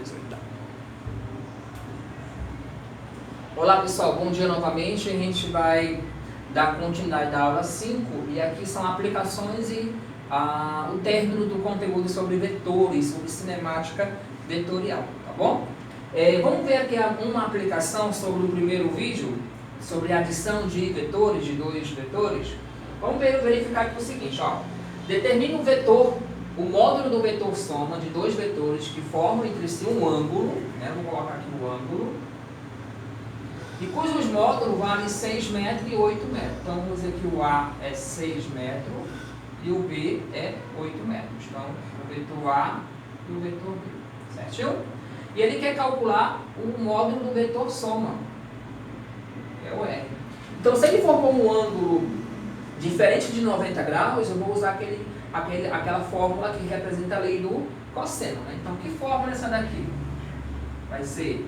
18. Olá pessoal, bom dia novamente. A gente vai dar continuidade da aula 5 e aqui são aplicações e o término do conteúdo sobre vetores, sobre cinemática vetorial, tá bom? Vamos ver aqui uma aplicação sobre o primeiro vídeo, sobre a adição de vetores, de dois vetores. Vamos verificar aqui o seguinte, ó. Determine um vetor, o módulo do vetor soma de dois vetores que formam entre si um ângulo, né? Vou colocar aqui o ângulo, e cujos módulos valem 6 metros e 8 metros. Então, vamos dizer que o A é 6 metros e o B é 8 metros. Então, o vetor A e o vetor B, certo? E ele quer calcular o módulo do vetor soma, que é o R. Então, se ele for com um ângulo diferente de 90 graus, eu vou usar aquela fórmula que representa a lei do cosseno, né? Então, que fórmula é essa daqui? Vai ser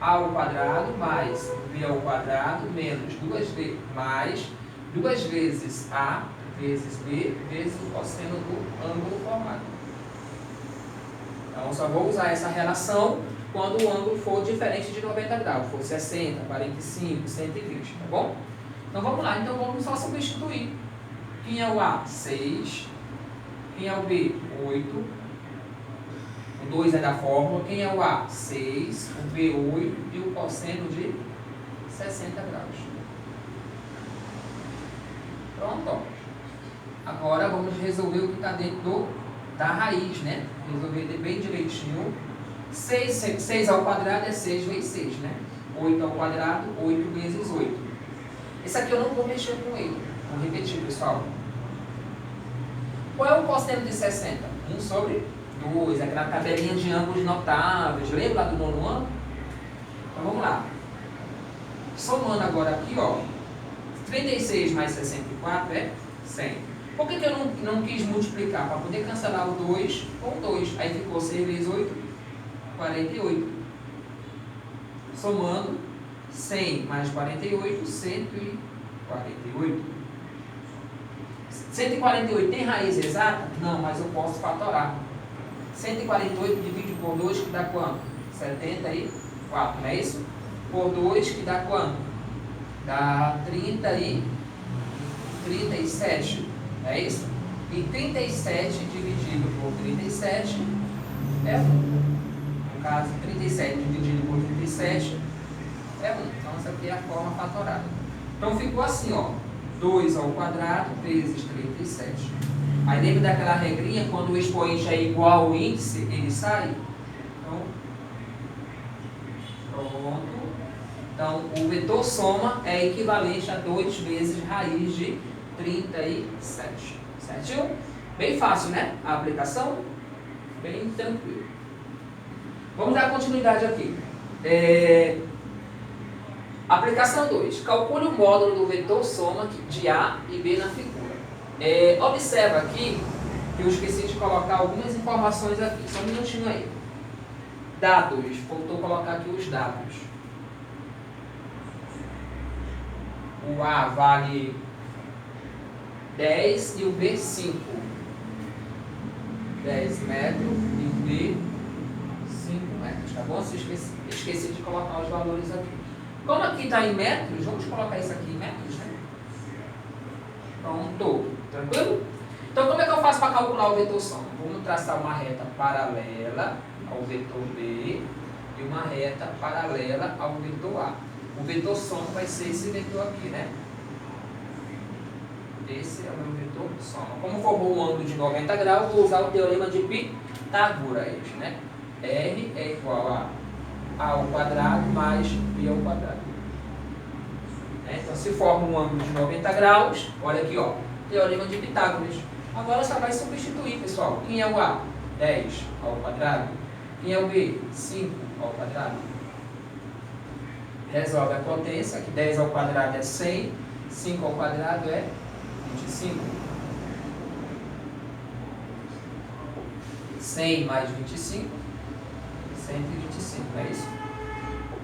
A ao quadrado mais B ao quadrado menos 2B mais 2 vezes A vezes B vezes o cosseno do ângulo formado. Então, só vou usar essa relação quando o ângulo for diferente de 90 graus, for 60, 45, 120, tá bom? Então, vamos lá. Então, vamos só substituir. Quem é o A? 6. Quem é o B? 8. O 2 é da fórmula. Quem é o A? 6. O B, 8. E o cosseno de 60 graus. Pronto. Agora, vamos resolver o que está dentro da raiz, né? Resolver bem direitinho. 6 ao quadrado é 6 vezes 6, né? 8 ao quadrado, 8 vezes 8. Esse aqui eu não vou mexer com ele. Vou repetir, pessoal. Qual é o cosseno de 60? 1 sobre 2. Aquela tabelinha de ângulos notáveis. Lembra lá do nono ano? Então vamos lá. Somando agora aqui, ó. 36 mais 64 é 100. Por que eu não quis multiplicar? Para poder cancelar o 2 com 2. Aí ficou 6 vezes 8, 48. Somando 100 mais 48, 148. 148 tem raiz exata? Não, mas eu posso fatorar. 148 dividido por 2, que dá quanto? 74, não é isso? Por 2, que dá quanto? Dá 37, não é isso? E 37 dividido por 37 é 1. No caso, 37 dividido por 37 é 1. Então, essa aqui é a forma fatorada. Então, ficou assim, ó. 2 ao quadrado vezes 37. Aí, lembra daquela regrinha, quando o expoente é igual ao índice, ele sai? Então, pronto. Então, o vetor soma é equivalente a 2 vezes raiz de 37. Certo? Bem fácil, né? A aplicação? Bem tranquilo. Vamos dar continuidade aqui. Aplicação 2. Calcule o módulo do vetor soma de A e B na figura. Observa aqui que eu esqueci de colocar algumas informações aqui. Só um minutinho aí. Dados. Faltou colocar aqui os dados. O A vale 10 e o B 5. 10 metros e o B 5 metros. Tá bom? Esqueci de colocar os valores aqui. Como aqui está em metros, vamos colocar isso aqui em metros, né? Pronto. Tranquilo? Então, como é que eu faço para calcular o vetor soma? Vamos traçar uma reta paralela ao vetor B e uma reta paralela ao vetor A. O vetor soma vai ser esse vetor aqui, né? Esse é o meu vetor soma. Como formou um ângulo de 90 graus, vou usar o teorema de Pitágoras, né? R é igual a ao quadrado mais B ao quadrado. Então, se forma um ângulo de 90 graus, olha aqui, ó, teorema de Pitágoras. Agora só vai substituir, pessoal. Quem é o A? 10 ao quadrado. Quem é o B? 5 ao quadrado. Resolve a potência, que 10 ao quadrado é 100, 5 ao quadrado é 25. 100 mais 25, 125, não é isso?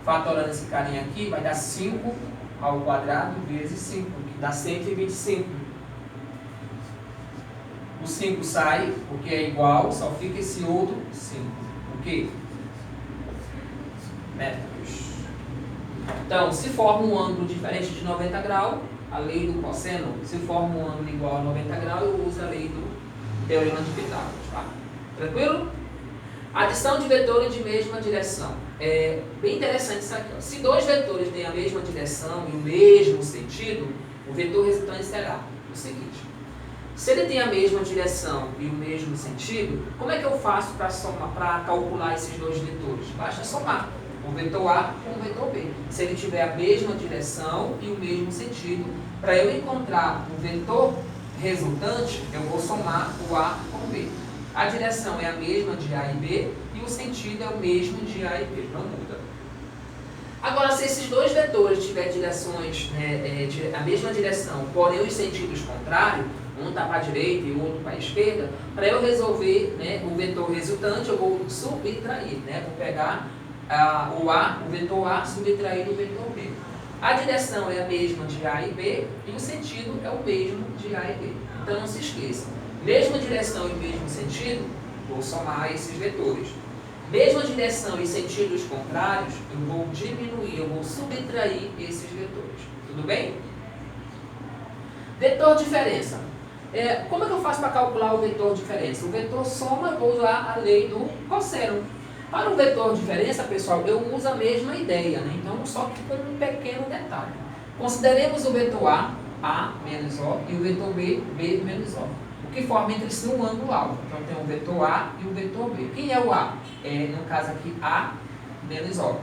Fatorando esse carinha aqui, vai dar 5 ao quadrado vezes 5, que dá 125. O 5 sai, porque é igual, só fica esse outro 5. O quê? metros. Então, se forma um ângulo diferente de 90 graus, a lei do cosseno, se forma um ângulo igual a 90 graus, eu uso a lei do teorema de Pitágoras. Tá? Tranquilo? Adição de vetores de mesma direção. É bem interessante isso aqui. Ó. Se dois vetores têm a mesma direção e o mesmo sentido, o vetor resultante será o seguinte. Se ele tem a mesma direção e o mesmo sentido, como é que eu faço para calcular esses dois vetores? Basta somar o vetor A com o vetor B. Se ele tiver a mesma direção e o mesmo sentido, para eu encontrar o vetor resultante, eu vou somar o A com o B. A direção é a mesma de A e B e o sentido é o mesmo de A e B, não muda. Agora, se esses dois vetores tiverem direções, a mesma direção, porém os sentidos contrários, um está para a direita e o outro para a esquerda, para eu resolver o vetor resultante, eu vou subtrair, vou pegar o vetor A subtrair do vetor B. A direção é a mesma de A e B e o sentido é o mesmo de A e B. Então não se esqueça, mesma direção e mesmo sentido, vou somar esses vetores. Mesma direção e sentidos contrários, eu vou diminuir, eu vou subtrair esses vetores. Tudo bem? Vetor diferença. Como é que eu faço para calcular o vetor diferença? O vetor soma, eu vou usar a lei do cosseno. Para o vetor diferença, pessoal, eu uso a mesma ideia, Então, só que com um pequeno detalhe. Consideremos o vetor A menos O, e o vetor B menos O. O que forma entre si um ângulo alvo. Então, tem o vetor A e o vetor B. Quem é o A? No caso aqui, A menos O.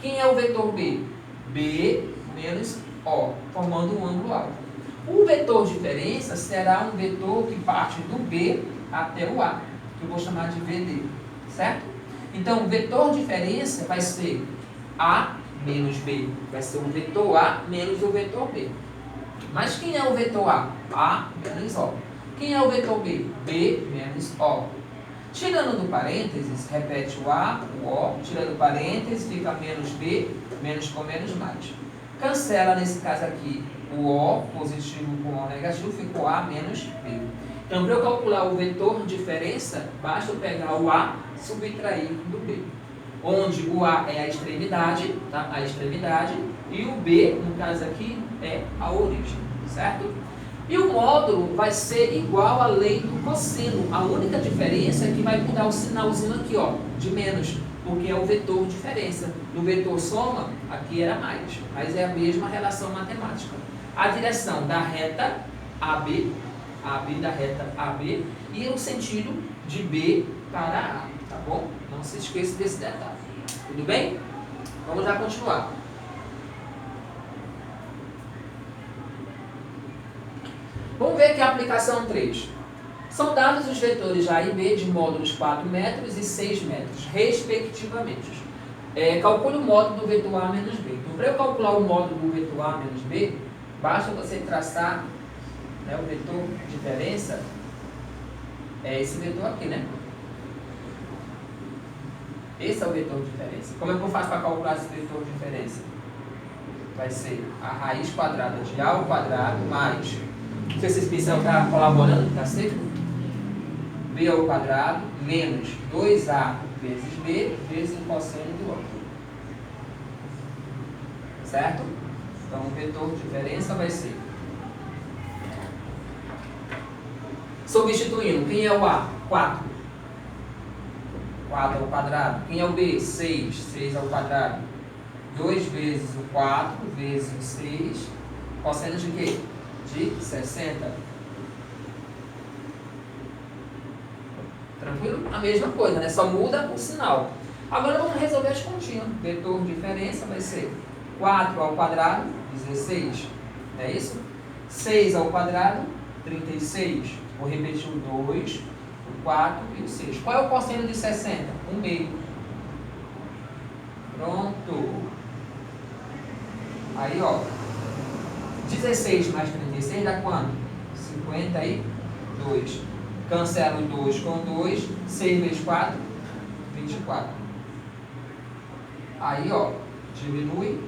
Quem é o vetor B? B menos O, formando um ângulo alvo. O vetor diferença será um vetor que parte do B até o A, que eu vou chamar de VD, certo? Então, o vetor diferença vai ser A menos B, vai ser o vetor A menos o vetor B. Mas quem é o vetor A? A menos O. Quem é o vetor B? B menos O. Tirando do parênteses, repete o A, o O, tirando do parênteses, fica menos B, menos com menos mais. Cancela, nesse caso aqui, o O positivo com O negativo, fica o A menos B. Então, para eu calcular o vetor diferença, basta eu pegar o A subtrair do B. Onde o A é a extremidade, tá? A extremidade, e o B, no caso aqui, é a origem, certo? E o módulo vai ser igual à lei do cosseno. A única diferença é que vai mudar o sinalzinho aqui, ó, de menos, porque é o vetor diferença. No vetor soma, aqui era mais, mas é a mesma relação matemática. A direção da reta AB da reta AB, e o sentido de B para A, tá bom? Não se esqueça desse detalhe. Tudo bem? Vamos já continuar. Vamos ver aqui a aplicação 3. São dados os vetores A e B de módulos 4 metros e 6 metros, respectivamente. Calcule o módulo do vetor A menos B. Então, para eu calcular o módulo do vetor A menos B, basta você traçar o vetor diferença, é esse vetor aqui, Esse é o vetor diferença. Como é que eu faço para calcular esse vetor diferença? Vai ser a raiz quadrada de A ao quadrado mais, não sei se esse pincel está colaborando, está seco? B ao quadrado menos 2A vezes B vezes o cosseno do outro. Certo? Então o vetor diferença vai ser, substituindo, quem é o A? 4. 4 ao quadrado. Quem é o B? 6. 6 ao quadrado. 2 vezes o 4 vezes o 6. Cosseno de quê? De 60. Tranquilo? A mesma coisa, Só muda o sinal. Agora vamos resolver as continhas. Vetor diferença vai ser 4 ao quadrado, 16. Não é isso? 6 ao quadrado, 36. Vou repetir o 2, o 4 e o 6. Qual é o cosseno de 60? 1/2. Pronto. Aí, ó. 16 mais 36 dá quanto? 52. Cancela o 2 com 2. 6 vezes 4, 24. Aí, ó. Diminui.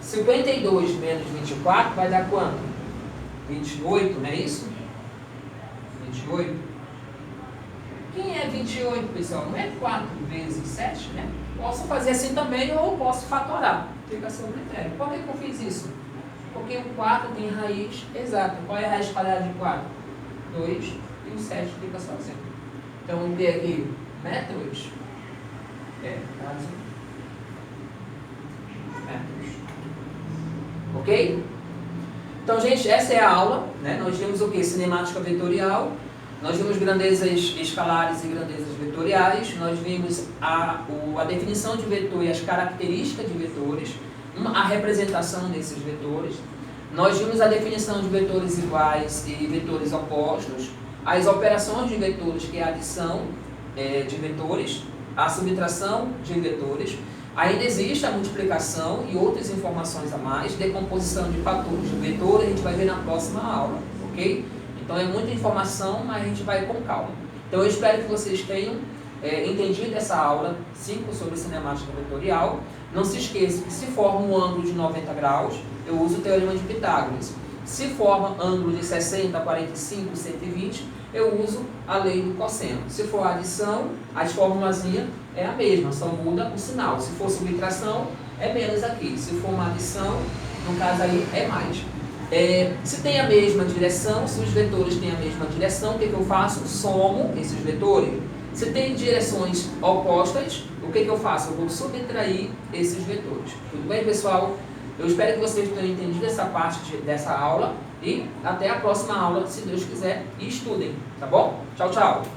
52 menos 24 vai dar quanto? 28, não é isso? 28. Quem é 28, pessoal? Não é 4 vezes 7, né? Posso fazer assim também ou posso fatorar. Fica a seu critério. Por que eu fiz isso? Porque o 4 tem raiz exata. Qual é a raiz quadrada de 4? 2 e o 7 fica sozinho. Então, vamos ter aqui metros. Metros. Ok? Então, gente, essa é a aula, né? Nós vimos o que? Cinemática vetorial. Nós vimos grandezas escalares e grandezas vetoriais. Nós vimos a definição de vetor e as características de vetores, a representação desses vetores. Nós vimos a definição de vetores iguais e vetores opostos, as operações de vetores, que é a adição de vetores, a subtração de vetores. Ainda existe a multiplicação e outras informações a mais, decomposição de fatores de vetor, a gente vai ver na próxima aula, ok? Então é muita informação, mas a gente vai com calma. Então eu espero que vocês tenham entendido essa aula 5 sobre cinemática vetorial. Não se esqueça que se forma um ângulo de 90 graus, eu uso o teorema de Pitágoras. Se forma ângulo de 60, 45, 120, eu uso a lei do cosseno. Se for adição, as formulazinhas é a mesma, só muda o sinal. Se for subtração, é menos aqui. Se for uma adição, no caso aí é mais. Se tem a mesma direção, se os vetores têm a mesma direção, o que eu faço? Somo esses vetores. Se tem direções opostas, o que eu faço? Eu vou subtrair esses vetores. Tudo bem, pessoal? Eu espero que vocês tenham entendido essa parte dessa aula e até a próxima aula, se Deus quiser, e estudem, tá bom? Tchau, tchau!